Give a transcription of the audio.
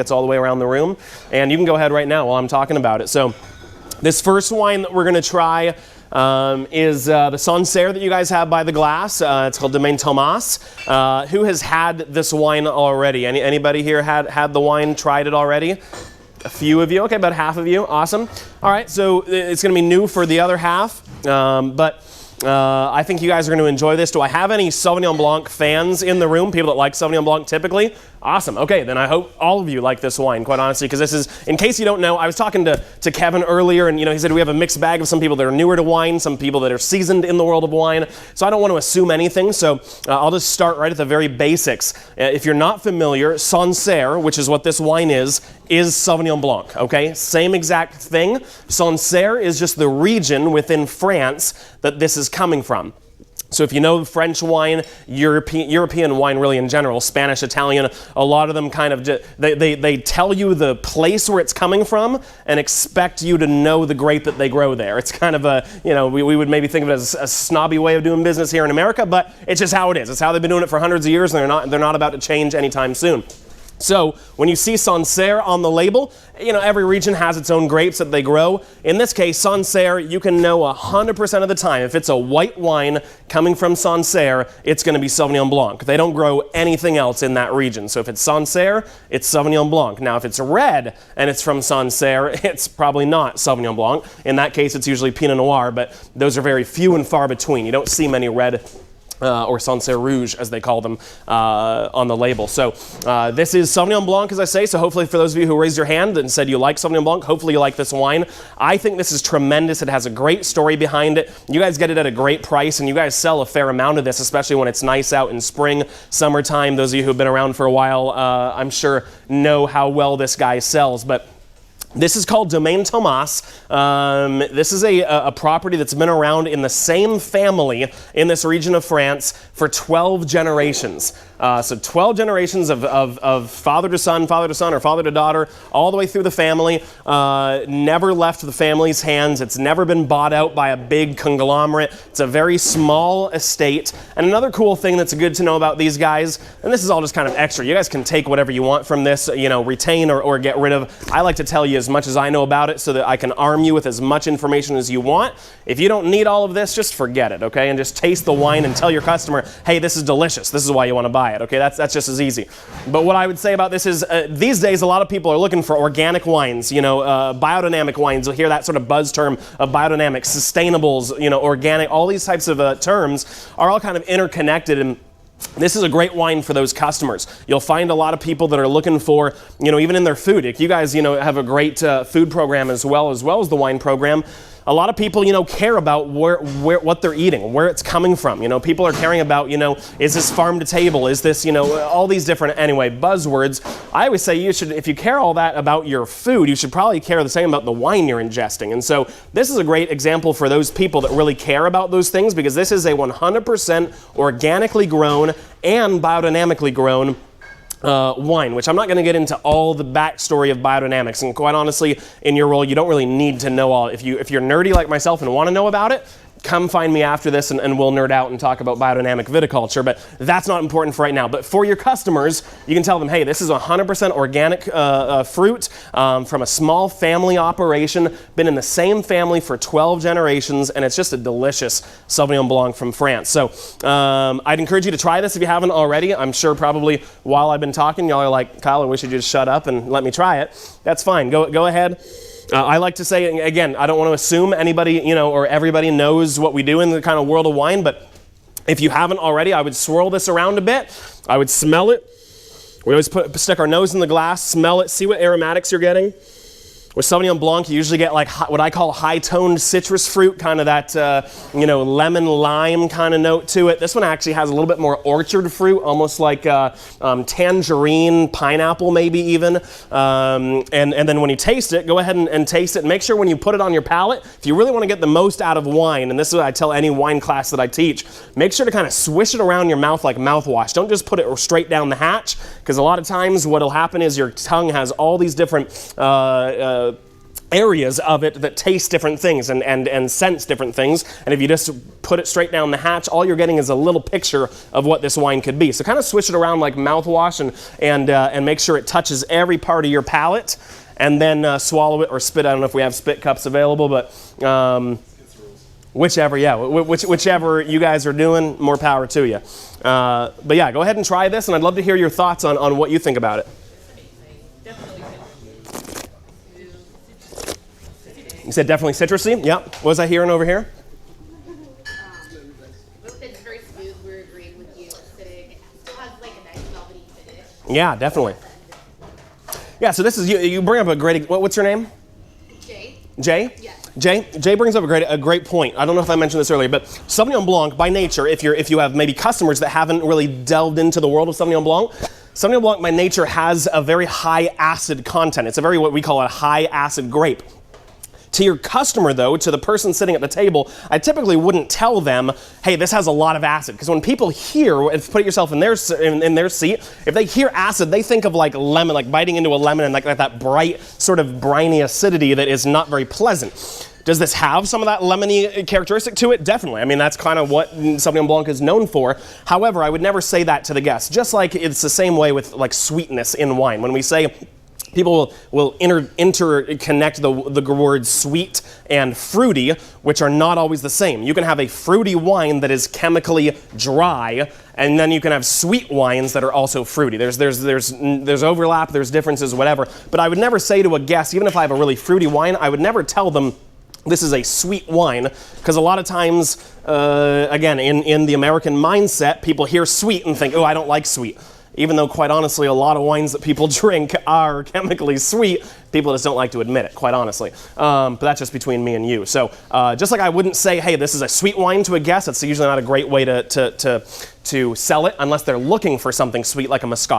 It's all the way around the room. And you can go ahead right now while I'm talking about it. So this first wine that we're going to try is the Sancerre that you guys have by the glass. It's called Domaine Thomas. Who has had this wine already? Anybody here had the wine, tried it already? A few of you. Okay, about half of you. Awesome. All right, so it's going to be new for the other half. I think you guys are going to enjoy this. Do I have any Sauvignon Blanc fans in the room? People that like Sauvignon Blanc typically? Awesome. Okay, then I hope all of you like this wine, quite honestly, because this is, in case you don't know, I was talking to Kevin earlier, and he said we have a mixed bag of some people that are newer to wine, some people that are seasoned in the world of wine. So I don't want to assume anything, so I'll just start right at the very basics. If you're not familiar, Sancerre, which is what this wine is Sauvignon Blanc, okay? Same exact thing. Sancerre is just the region within France that this is coming from. So if you know French wine, European wine really in general, Spanish, Italian, a lot of them kind of, they tell you the place where it's coming from and expect you to know the grape that they grow there. It's kind of a, we would maybe think of it as a snobby way of doing business here in America, but it's just how it is. It's how they've been doing it for hundreds of years, and they're not about to change anytime soon. So when you see Sancerre on the label, every region has its own grapes that they grow. In this case, Sancerre, you can know 100% of the time, if it's a white wine coming from Sancerre, it's going to be Sauvignon Blanc. They don't grow anything else in that region. So if it's Sancerre, it's Sauvignon Blanc. Now, if it's red and it's from Sancerre, it's probably not Sauvignon Blanc. In that case, it's usually Pinot Noir, but those are very few and far between. You don't see many red or Sancerre Rouge, as they call them, on the label. So this is Sauvignon Blanc, as I say, so hopefully for those of you who raised your hand and said you like Sauvignon Blanc, hopefully you like this wine. I think this is tremendous. It has a great story behind it. You guys get it at a great price, and you guys sell a fair amount of this, especially when it's nice out in spring, summertime. Those of you who have been around for a while, I'm sure know how well this guy sells. But this is called Domaine Thomas. This is a property that's been around in the same family in this region of France for 12 generations. So 12 generations of father to son, or father to daughter, all the way through the family. Never left the family's hands. It's never been bought out by a big conglomerate. It's a very small estate. And another cool thing that's good to know about these guys, and this is all just kind of extra, you guys can take whatever you want from this, retain or get rid of. I like to tell you as much as I know about it so that I can arm you with as much information as you want. If you don't need all of this, just forget it, okay? And just taste the wine and tell your customer, hey, this is delicious. This is why you want to buy it, okay? That's just as easy. But what I would say about this is these days a lot of people are looking for organic wines, biodynamic wines. You'll hear that sort of buzz term of biodynamic, sustainables, organic, all these types of terms are all kind of interconnected, and this is a great wine for those customers. You'll find a lot of people that are looking for, even in their food. If you guys, have a great food program as well as the wine program, a lot of people, care about what they're eating, where it's coming from. People are caring about, is this farm to table? Is this, all these different, buzzwords. I always say if you care all that about your food, you should probably care the same about the wine you're ingesting. And so this is a great example for those people that really care about those things, because this is a 100% organically grown and biodynamically grown wine, which I'm not going to get into all the backstory of biodynamics, and quite honestly, in your role, you don't really need to know all. If you're nerdy like myself and want to know about it, come find me after this and we'll nerd out and talk about biodynamic viticulture, but that's not important for right now. But for your customers, you can tell them, hey, this is 100% organic fruit from a small family operation, been in the same family for 12 generations, and it's just a delicious Sauvignon Blanc from France. So I'd encourage you to try this if you haven't already. I'm sure probably while I've been talking, y'all are like, Kyle, I wish you'd just shut up and let me try it. That's fine. Go ahead. I like to say, again, I don't want to assume anybody, or everybody knows what we do in the kind of world of wine, but if you haven't already, I would swirl this around a bit. I would smell it. We always stick our nose in the glass, smell it, see what aromatics you're getting. With Sauvignon Blanc, you usually get like what I call high-toned citrus fruit, kind of that, lemon lime kind of note to it. This one actually has a little bit more orchard fruit, almost like tangerine, pineapple maybe even. And then when you taste it, go ahead and taste it. And make sure when you put it on your palate, if you really want to get the most out of wine, and this is what I tell any wine class that I teach, make sure to kind of swish it around your mouth like mouthwash. Don't just put it straight down the hatch, because a lot of times what will happen is your tongue has all these different areas of it that taste different things and sense different things. And if you just put it straight down the hatch, all you're getting is a little picture of what this wine could be. So kind of swish it around like mouthwash and make sure it touches every part of your palate, and then swallow it or spit. I don't know if we have spit cups available, but whichever you guys are doing, more power to you. But yeah, go ahead and try this, and I'd love to hear your thoughts on what you think about it. You said definitely citrusy? Yep. What was I hearing over here? It's very smooth. We're agreeing with you. It still has like a nice velvety finish. Yeah, definitely. Yeah, so this is, you bring up a great, what's your name? Jay? Jay? Yeah. Jay brings up a great point. I don't know if I mentioned this earlier, but Sauvignon Blanc, by nature, if you have maybe customers that haven't really delved into the world of Sauvignon Blanc by nature has a very high acid content. It's a very, what we call a high acid grape. To your customer, though, to the person sitting at the table, I typically wouldn't tell them, hey, this has a lot of acid. Because when people hear, put yourself in their seat, if they hear acid, they think of like lemon, like biting into a lemon and like that bright sort of briny acidity that is not very pleasant. Does this have some of that lemony characteristic to it? Definitely. I mean, that's kind of what Sauvignon Blanc is known for. However, I would never say that to the guests. Just like it's the same way with like sweetness in wine. When we say people will interconnect the words sweet and fruity, which are not always the same. You can have a fruity wine that is chemically dry, and then you can have sweet wines that are also fruity. There's overlap, there's differences, whatever. But I would never say to a guest, even if I have a really fruity wine, I would never tell them this is a sweet wine, because a lot of times, again, in the American mindset, people hear sweet and think, oh, I don't like sweet. Even though, quite honestly, a lot of wines that people drink are chemically sweet, people just don't like to admit it, quite honestly. But that's just between me and you. So just like I wouldn't say, hey, this is a sweet wine to a guest, that's usually not a great way to sell it unless they're looking for something sweet like a Moscato.